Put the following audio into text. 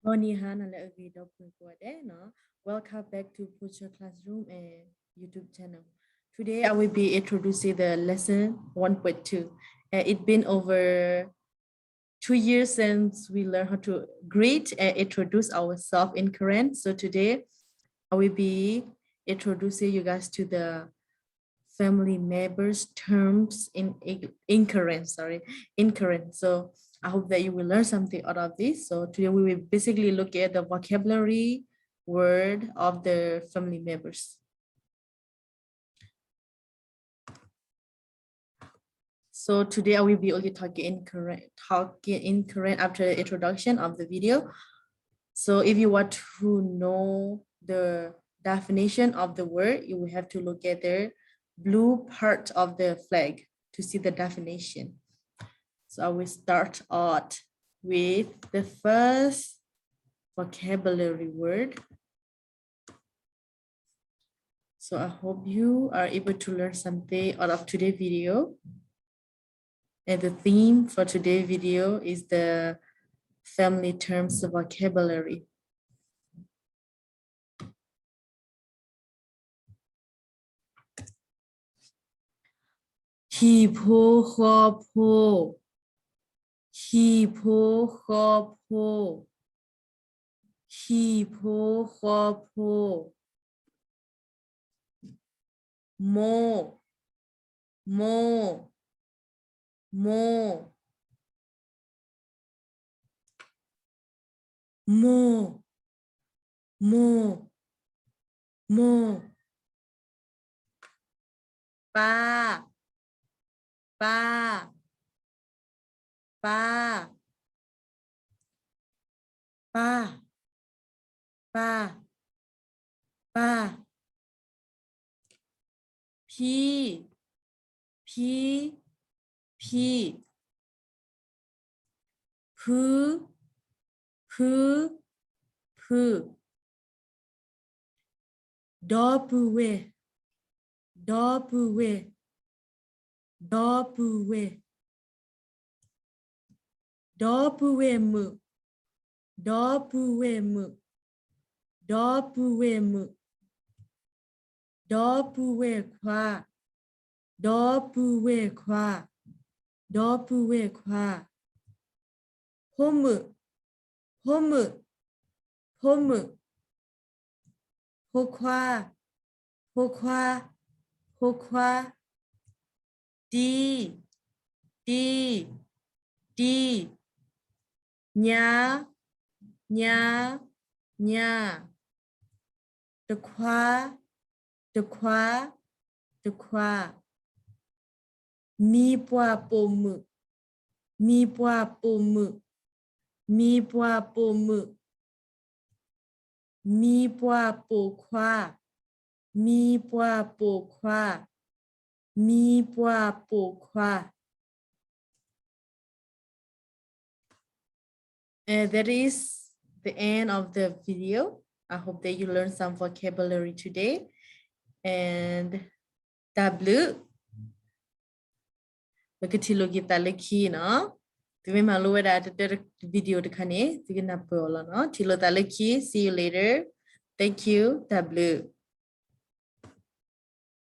Welcome back to Poe Hser Classroom and YouTube channel. Today I will be introducing the lesson 1.2. It's been over 2 years since we learned how to greet and introduce ourselves in Korean. So today I will be introducing you guys to the family members terms in Korean. So I hope that you will learn something out of this. So today we will basically look at the vocabulary word of the family members. So today I will be only talking in Korean after the introduction of the video. So if you want to know the definition of the word, you will have to look at the blue part of the flag to see the definition. So I will start out with the first vocabulary word. So I hope you are able to learn something out of today's video. And the theme for today's video is the family terms vocabulary. Hipohopo. Hipohopo. Hipohopo. Mo. Mo. Mo. Mo. Mo. Mo. Ba. Ba. Ba. Ba. Ba. Ba. P. P. P. Pu. Pu. Pu. W. W. W. WM. WM. WM. W kwa. W kwa. W kwa. Home. Home. Home. Hokwa. Hokwa. Hokwa. D. D. D. Nya. Nya. Nya. The kwa. The kwa. The kwa. Mi pwa pom. Mi pwa pom. Mi pwa pom. Mi pwa po kwa. Mi pwa po kwa. Mi pwa po kwa. And that is the end of the video. I hope that you learned some vocabulary today. And W. Look at kita lagi no. Tumi malu ada video dekane. Tumi nak bola no. Tilo talaki. See you later. Thank you. W.